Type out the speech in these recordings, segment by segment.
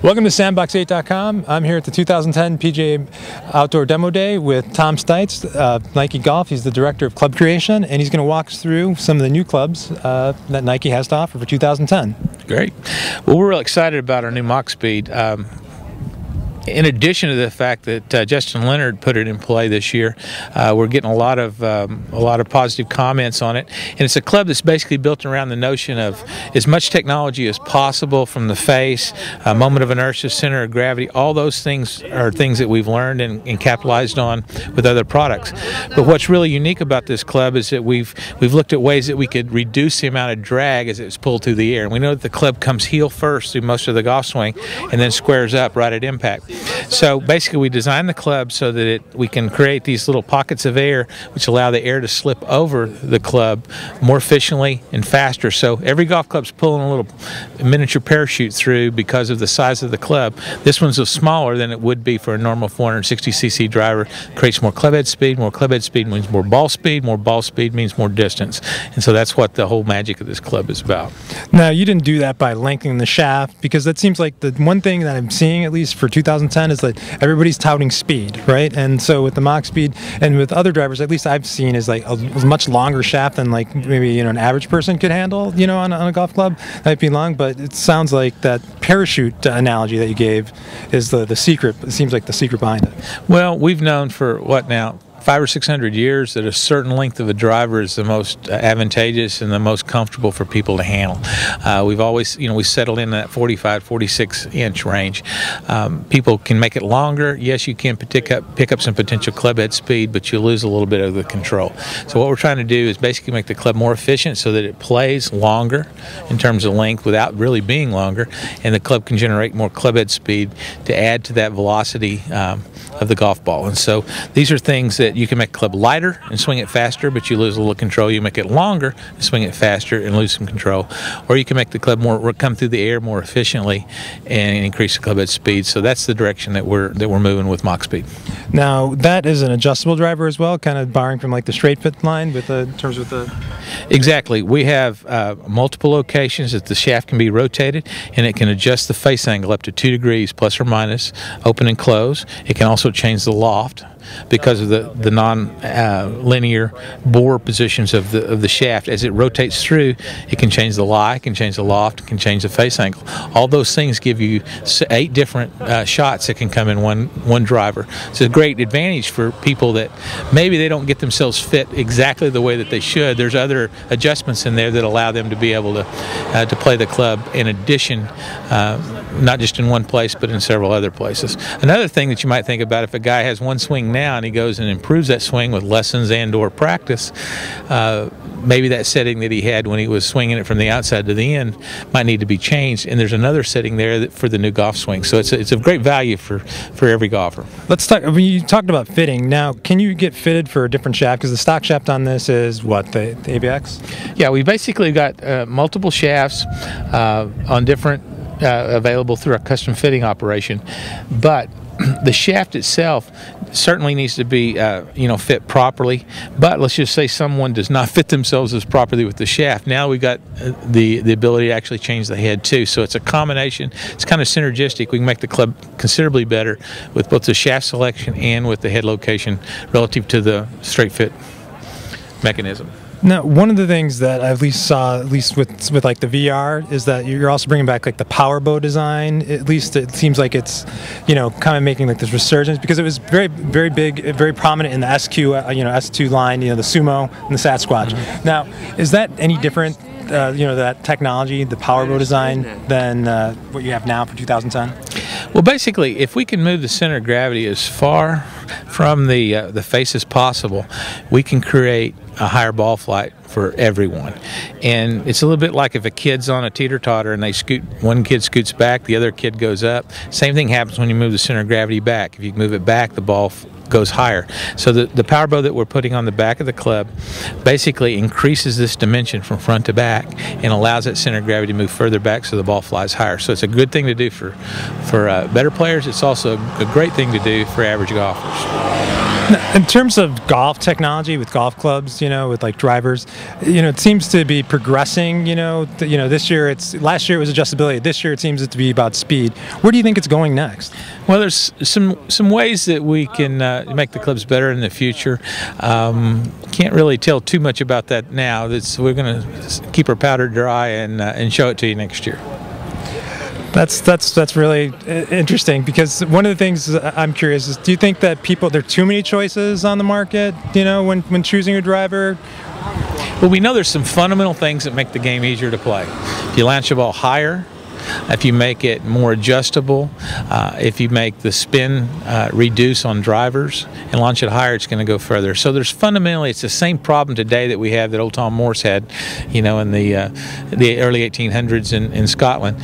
Welcome to Sandbox8.com. I'm here at the 2010 PGA Outdoor Demo Day with Tom Stites, Nike Golf. He's the director of club creation, and he's going to walk us through some of the new clubs that Nike has to offer for 2010. Great. Well, we're real excited about our new MACHSPEED. In addition to the fact that Justin Leonard put it in play this year, we're getting a lot of positive comments on it. And it's a club that's basically built around the notion of as much technology as possible from the face, moment of inertia, center of gravity. All those things are things that we've learned and capitalized on with other products. But what's really unique about this club is that we've looked at ways that we could reduce the amount of drag as it's pulled through the air. And we know that the club comes heel first through most of the golf swing and then squares up right at impact. So basically we designed the club so that we can create these little pockets of air which allow the air to slip over the club more efficiently and faster. So every golf club's pulling a little miniature parachute through because of the size of the club. This one's smaller than it would be for a normal 460cc driver. Creates more club head speed. More club head speed means more ball speed. More ball speed means more distance. And so that's what the whole magic of this club is about. Now, you didn't do that by lengthening the shaft, because that seems like the one thing that I'm seeing, at least for 2010, is that everybody's touting speed, right? And so with the MACHSPEED and with other drivers, at least I've seen, is like a much longer shaft than like maybe an average person could handle, on a golf club. That might be long, but it sounds like that parachute analogy that you gave is the secret. It seems like the secret behind it. Well, we've known for what now? 500 or 600 years that a certain length of a driver is the most advantageous and the most comfortable for people to handle. We've always, we settled in that 45, 46 inch range. People can make it longer. Yes, you can pick up some potential club head speed, but you lose a little bit of the control. So what we're trying to do is basically make the club more efficient so that it plays longer in terms of length without really being longer, and the club can generate more club head speed to add to that velocity of the golf ball. And so these are things that you can make a club lighter and swing it faster, but you lose a little control. You make it longer and swing it faster and lose some control. Or you can make the club come through the air more efficiently and increase the club head speed. So that's the direction that we're moving with MACHSPEED. Now, that is an adjustable driver as well, kind of borrowing from like the straight fit line in terms of the... Exactly. We have multiple locations that the shaft can be rotated, and it can adjust the face angle up to 2 degrees plus or minus, open and close. It can also change the loft because of the non-linear bore positions of the shaft. As it rotates through, it can change the lie, can change the loft, can change the face angle. All those things give you 8 different shots that can come in one driver. It's a great advantage for people that maybe they don't get themselves fit exactly the way that they should. There's other adjustments in there that allow them to be able to play the club in addition, not just in one place but in several other places. Another thing that you might think about, if a guy has one swing now and he goes and improves that swing with lessons and/or practice, maybe that setting that he had when he was swinging it from the outside to the end might need to be changed, and there's another setting there for the new golf swing. So it's a great value for every golfer. Let's talk. You talked about fitting. Now, can you get fitted for a different shaft? Because the stock shaft on this is what, the ABX? Yeah, we basically got multiple shafts on different available through our custom fitting operation, but the shaft itself certainly needs to be fit properly. But let's just say someone does not fit themselves as properly with the shaft. Now we got the ability to actually change the head too. So it's a combination. It's kind of synergistic. We can make the club considerably better with both the shaft selection and with the head location relative to the straight fit mechanism. Now, one of the things that I at least with like the VR, is that you're also bringing back like the power bow design. At least it seems like it's, kind of making like this resurgence, because it was very, very big, very prominent in the SQ, S2 line, the Sumo and the Sasquatch. Mm-hmm. Now, is that any different, that technology, the power bow design, than what you have now for 2010? Well, basically, if we can move the center of gravity as far from the face as possible, we can create a higher ball flight for everyone. And it's a little bit like if a kid's on a teeter-totter and one kid scoots back, the other kid goes up. Same thing happens when you move the center of gravity back. If you move it back, the ball goes higher. So the power bow that we're putting on the back of the club basically increases this dimension from front to back and allows that center of gravity to move further back so the ball flies higher. So it's a good thing to do for better players. It's also a great thing to do for average golfers. In terms of golf technology with golf clubs, with like drivers, it seems to be progressing. This year last year it was adjustability. This year it seems to be about speed. Where do you think it's going next? Well, there's some ways that we can make the clubs better in the future. Can't really tell too much about that now. We're going to keep our powder dry and show it to you next year. That's really interesting, because one of the things I'm curious is, do you think that there are too many choices on the market, when choosing a driver? Well, we know there's some fundamental things that make the game easier to play. If you launch the ball higher, if you make it more adjustable, if you make the spin reduce on drivers and launch it higher, it's going to go further. So it's the same problem today that we have that old Tom Morse had, in the early 1800s in Scotland.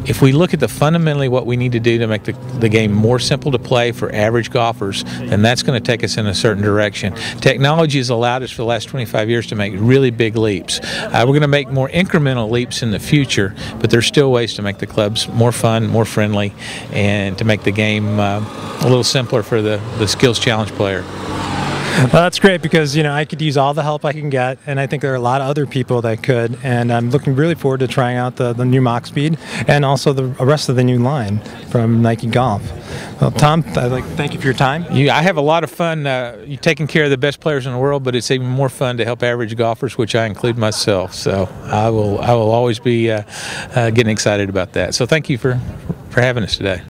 If we look at fundamentally what we need to do to make the game more simple to play for average golfers, then that's going to take us in a certain direction. Technology has allowed us for the last 25 years to make really big leaps. We're going to make more incremental leaps in the future, but there's still ways to make the clubs more fun, more friendly, and to make the game a little simpler for the skills challenge player. Well, that's great, because I could use all the help I can get, and I think there are a lot of other people that could, and I'm looking really forward to trying out the new MACHSPEED and also the rest of the new line from Nike Golf. Well, Tom, I'd like to thank you for your time. I have a lot of fun taking care of the best players in the world, but it's even more fun to help average golfers, which I include myself. So I will always be getting excited about that. So thank you for having us today.